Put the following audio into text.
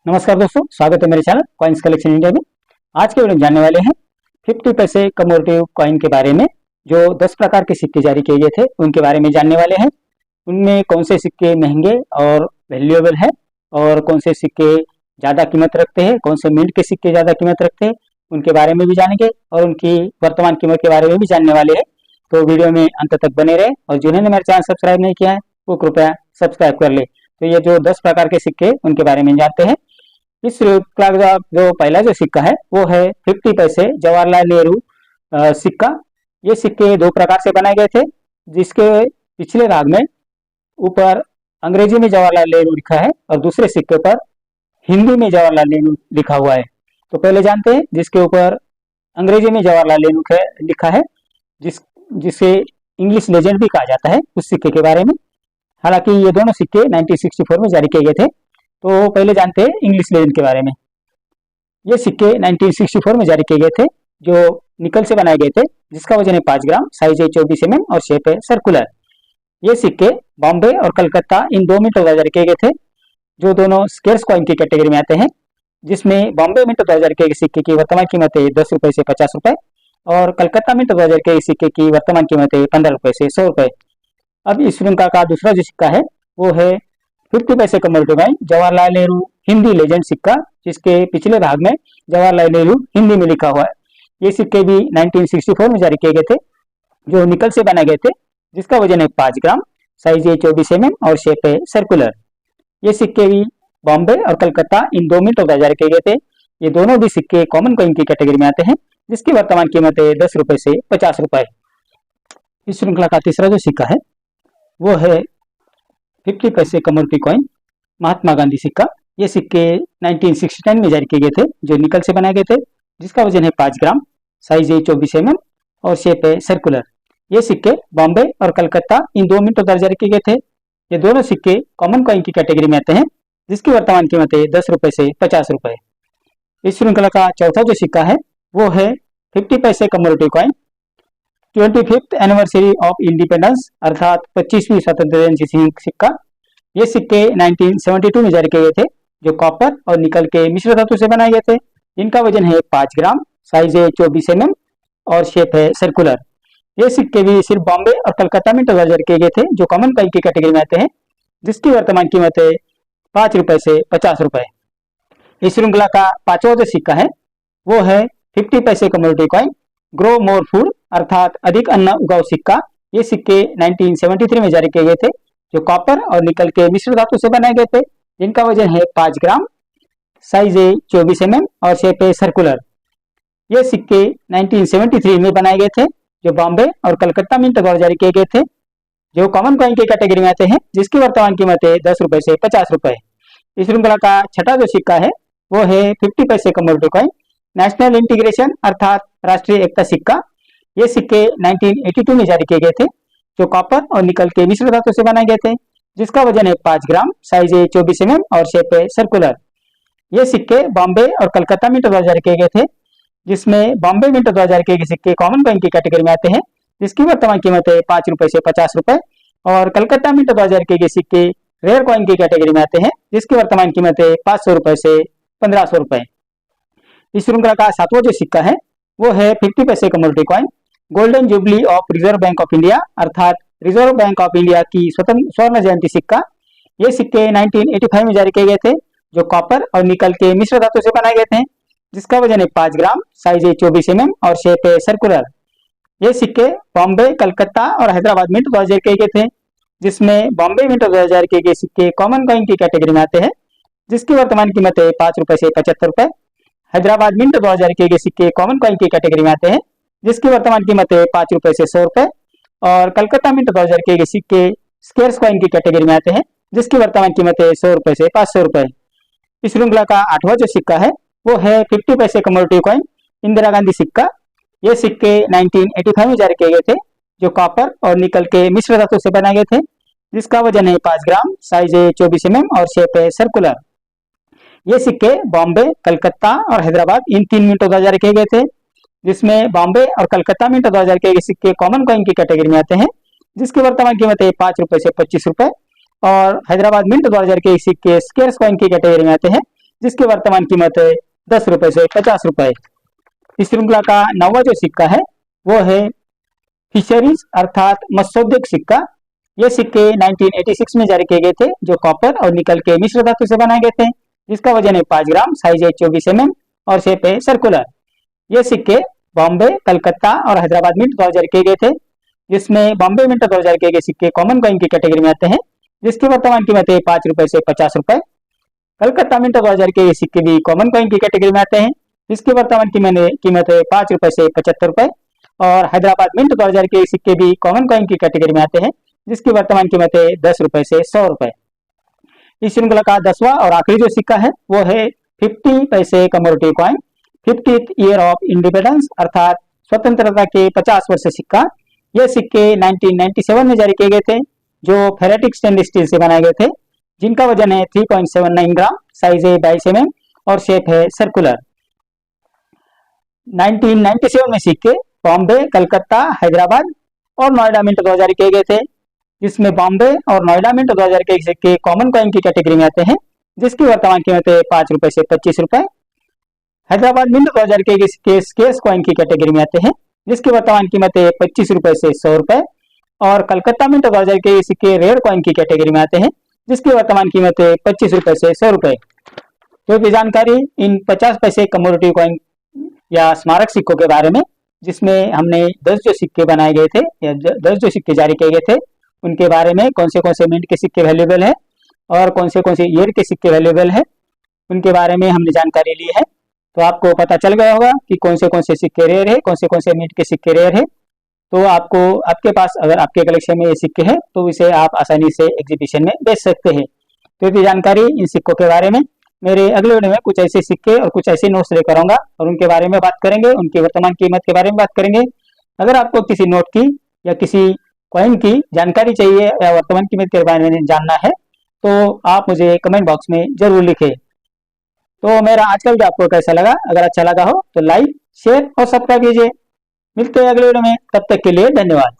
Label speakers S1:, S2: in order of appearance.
S1: नमस्कार दोस्तों, स्वागत है मेरे चैनल कॉइन्स कलेक्शन इंडिया में। आज के वीडियो में जानने वाले हैं 50 पैसे कमोडेटिव कॉइन के बारे में। जो 10 प्रकार के सिक्के जारी किए गए थे उनके बारे में जानने वाले हैं। उनमें कौन से सिक्के महंगे और वैल्यूएबल है और कौन से सिक्के ज़्यादा कीमत रखते हैं, कौन से मिंट के सिक्के ज़्यादा कीमत रखते हैं, उनके बारे में भी जानेंगे और उनकी वर्तमान कीमत के बारे में भी जानने वाले हैं। तो वीडियो में अंत तक बने रहे और जिन्होंने मेरा चैनल सब्सक्राइब नहीं किया है वो कृपया सब्सक्राइब कर ले। तो ये जो 10 प्रकार के सिक्के उनके बारे में जानते हैं। इस का जो पहला जो सिक्का है वो है 50 पैसे जवाहरलाल नेहरू सिक्का। ये सिक्के दो प्रकार से बनाए गए थे, जिसके पिछले भाग में ऊपर अंग्रेजी में जवाहरलाल नेहरू लिखा है और दूसरे सिक्के पर हिंदी में जवाहरलाल नेहरू लिखा हुआ है। तो पहले जानते हैं जिसके ऊपर अंग्रेजी में जवाहरलाल नेहरू लिखा है, जिसे इंग्लिश लेजेंड भी कहा जाता है, उस सिक्के के बारे में। हालांकि ये दोनों सिक्के 1964 में जारी किए गए थे। तो पहले जानते हैं इंग्लिश लेजेंड के बारे में। ये सिक्के 1964 में जारी किए गए थे, जो निकल से बनाए गए थे, जिसका वजन है 5 ग्राम, साइज है 24 mm और शेप है सर्कुलर। ये सिक्के बॉम्बे और कलकत्ता इन दो मिंट 2000 किए गए थे, जो दोनों स्केर्स कॉइन की कैटेगरी में आते हैं। जिसमें बॉम्बे मिंट 2000 के सिक्के की वर्तमान कीमत है 10 रुपए से 50 रुपए और कलकत्ता मिंट 2000 के सिक्के की वर्तमान कीमत है 15 रुपए से 100 रुपए। अब इस श्रृंखला का दूसरा जो सिक्का है वो है 50 पैसे commemorative coin Jawaharlal Nehru Hindi legend सिक्का, जिसके पिछले भाग में जवाहरलाल नेहरू हिंदी में लिखा हुआ है। ये सिक्के भी 1964 में जारी किए गए थे, जो निकल से बनाए गए थे, जिसका वजन है 5 ग्राम, साइज है 24 mm और शेप है सर्कुलर। ये सिक्के भी बॉम्बे और कलकत्ता इन दो मिंट जारी किए गए थे। ये दोनों भी सिक्के कॉमन कॉइन की कैटेगरी में आते हैं, जिसकी वर्तमान कीमत है 10 रुपए से 50 रुपए। इस श्रृंखला का तीसरा जो सिक्का है वो है 50 पैसे कमोडेटिव कॉइन महात्मा गांधी सिक्का। ये सिक्के 1969 में जारी किए गए थे, जो निकल से बनाए गए थे, जिसका वजन है 5 ग्राम, साइज है 24 mm और शेप है सर्कुलर। ये सिक्के बॉम्बे और कलकत्ता इन दो मिंटों द्वारा जारी किए गए थे। ये दोनों सिक्के कॉमन कॉइन की कैटेगरी में आते हैं, जिसकी वर्तमान कीमत है 10 रुपए से 50 रुपए। इस श्रृंखला का चौथा जो सिक्का है वो है 50 पैसे commemorative coin 25th anniversary of independence, अर्थात 25वीं स्वतंत्रता जयंती सिक्का। ये सिक्के 1972 में जारी किए गए थे, जो कॉपर और निकल के मिश्र धातु से बनाए गए थे। इनका वजन है 5 ग्राम, साइज है 24 mm और शेप है सर्कुलर। ये सिक्के भी सिर्फ बॉम्बे और कलकत्ता में जारी किए गए थे, जो कॉमन कॉइन की कैटेगरी में आते हैं, जिसकी वर्तमान कीमत है 5 रुपए से 50 रुपए। इस श्रृंखला का पांचवा जो सिक्का है वो है 50 पैसे commemorative coin grow more food, अर्थात अधिक अन्न उगाओ सिक्का। ये सिक्के 1973 में जारी किए गए थे, जो कॉपर और निकल के मिश्र धातु से बनाए गए थे। जिनका वजन है 5 ग्राम, साइज है 24 mm और शेप है सर्कुलर। ये सिक्के 1973 में बनाए गए थे, जो बॉम्बे और कलकत्ता मिंट द्वारा जारी किए गए थे, जो कॉमन कॉइन की कैटेगरी में आते हैं, जिसकी वर्तमान कीमत है 10 रुपए से 50 रुपए। इस श्रृंखला का छठा जो सिक्का है वो है 50 पैसे कमोडेटिव कॉइन नेशनल इंटीग्रेशन, अर्थात राष्ट्रीय एकता सिक्का। ये सिक्के 1982 में जारी किए गए थे, जो कॉपर और निकल के मिश्र धातु से बनाए गए थे, जिसका वजन है 5 ग्राम, साइज है 24 mm और शेप है सर्कुलर। ये सिक्के बॉम्बे और कलकत्ता मिंट द्वारा जारी किए गए थे, जिसमें बॉम्बे मिंट द्वारा जारी किए गए सिक्के कॉमन कॉइन की कैटेगरी में आते हैं, जिसकी वर्तमान कीमत है 5 रुपए से 50 रुपए और कलकत्ता मिंट द्वारा जारी किए गए सिक्के रेयर कॉइन की कैटेगरी में आते हैं, जिसकी वर्तमान कीमत है 500 रुपए से 1500 रुपए। इस श्रृंखला का सातवां जो सिक्का है वो है 50 पैसे commemorative coin golden jubilee of Reserve Bank of India, अर्थात रिजर्व बैंक ऑफ इंडिया की स्वर्ण जयंती सिक्का। ये सिक्के 1985 में जारी किए गए थे, जो कॉपर और निकल के मिश्र धातु से बनाए गए थे, जिसका वजन है 5 ग्राम, साइज है 24 mm और शेप है सर्कुलर। ये सिक्के बॉम्बे, कलकत्ता और हैदराबाद मिंट द्वारा जारी किए गए थे, जिसमें बॉम्बे मिंट द्वारा जारी किए गए सिक्के कॉमन कॉइन की कैटेगरी में आते हैं, जिसकी वर्तमान कीमत है 5 रुपए से 75 रुपए। हैदराबाद मिंट द्वारा जारी किए गए सिक्के कॉमन कॉइन की कैटेगरी में आते हैं, जिसकी वर्तमान कीमत है 5 रुपए से 100 रुपए और कलकत्ता मिंट द्वारा जारी किए गए सिक्के स्केर्स कॉइन की कैटेगरी में आते हैं, जिसकी वर्तमान कीमत है 100 रुपए से 500 रुपए। इस श्रृंखला का आठवां जो सिक्का है वो है 50 पैसे कमोडेटिव कॉइन इंदिरा गांधी सिक्का। ये सिक्के 1985 में जारी किए गए थे, जो कॉपर और निकल के मिश्र धातु से बनाए गए थे, जिसका वजन है 5 ग्राम, साइज है 24 mm और शेप है सर्कुलर। ये सिक्के बॉम्बे, कलकत्ता और हैदराबाद इन तीन मिंटों द्वारा जारी किए गए थे, जिसमें बॉम्बे और कलकत्ता मिंट 2000 के सिक्के कॉमन कॉइन की कैटेगरी में आते हैं, जिसकी वर्तमान कीमत है 5 रुपए से 25 रुपए और हैदराबाद मिंट 2000 के सिक्के स्केर्स कॉइन की कैटेगरी में आते हैं, जिसकी वर्तमान कीमत है 10 रुपए से 50 रुपए। इस श्रृंखला का 9वां जो सिक्का है वो है फिशरीज अर्थात मत्स्योद्योग सिक्का। ये सिक्के 1986 में जारी किए गए थे, जो कॉपर और निकल के मिश्र धातु से बनाए गए थे, जिसका वजन है 5 ग्राम, साइज है 24 mm और शेप है सर्कुलर। ये सिक्के बॉम्बे, कलकत्ता और हैदराबाद मिंट द्वारा जारी किए गए थे, जिसमें बॉम्बे मिंट द्वारा जारी किए गए सिक्के कॉमन कॉइन की कैटेगरी में आते हैं, जिसकी वर्तमान कीमत है 5 रुपए से 50 रुपए। कलकत्ता मिंट द्वारा जारी किए गए सिक्के भी कॉमन कॉइन की कैटेगरी में आते हैं, जिसकी वर्तमान कीमत है 5 रुपए से 75 रुपए। और हैदराबाद मिंट द्वारा जारी किए सिक्के भी कॉमन कॉइन की कैटेगरी में आते हैं, जिसकी वर्तमान कीमत है 10 रुपए से 100 रुपए। इस श्रृंखला का 10वां और आखिरी जो सिक्का है वो है 50 पैसे commodity coin, 50th year of independence अर्थात स्वतंत्रता के 50 वर्ष सिक्का। ये सिक्के 1997 में जारी किए गए थे, जो फेरेटिक स्टेनलेस स्टील से बनाए गए थे, जिनका वजन है 3.79 ग्राम, साइज है 22 mm और शेप है सर्कुलर। 1997 में सिक्के बॉम्बे, कलकत्ता, हैदराबाद और नोएडा मिंट द्वारा जारी किए गए थे, जिसमें बॉम्बे और नोएडा मिंट द्वारा जारी किए सिक्के कॉमन कॉइन की कैटेगरी में आते हैं, जिसकी वर्तमान कीमत है 5 रुपए से 25 रुपए। हैदराबाद मिंट द्वारा जारी किए सिक्के स्केस कॉइन की कैटेगरी में आते हैं, जिसकी वर्तमान कीमत है 25 रुपए से 100 रुपए। और कलकत्ता मिंट द्वारा जारी किए सिक्के रेयर कॉइन की कैटेगरी में आते हैं, जिसकी वर्तमान कीमत है 25 रुपए से 100 रुपए। जो भी जानकारी इन 50 पैसे कमोडिटी कॉइन या स्मारक सिक्कों के बारे में, जिसमें हमने 10 जो सिक्के बनाए गए थे या 10 जो सिक्के जारी किए गए थे, उनके बारे में कौन से मिंट के सिक्के वैल्यूएबल है और कौन से ईयर के सिक्के वैल्यूएबल है, उनके बारे में हमने जानकारी ली है। तो आपको पता चल गया होगा कि कौन से सिक्के रेयर है, कौन से मिंट के सिक्के रेयर है। तो आपके पास अगर आपके कलेक्शन में ये सिक्के हैं तो इसे आप आसानी से एग्जीबिशन में बेच सकते हैं। तो ये जानकारी इन सिक्कों के बारे में मेरे अगले वीडियो में कुछ ऐसे सिक्के और कुछ ऐसे नोट्स लेकर आऊंगा और उनके बारे में बात करेंगे, उनकी वर्तमान कीमत के बारे में बात करेंगे। अगर आपको किसी नोट की या किसी कॉइन की जानकारी चाहिए या वर्तमान कीमत के बारे में जानना है तो आप मुझे कमेंट बॉक्स में जरूर लिखें। तो मेरा आज का वीडियो आपको कैसा लगा? अगर अच्छा लगा हो तो लाइक, शेयर और सब्सक्राइब कीजिए। मिलते हैं अगले वीडियो में, तब तक के लिए धन्यवाद।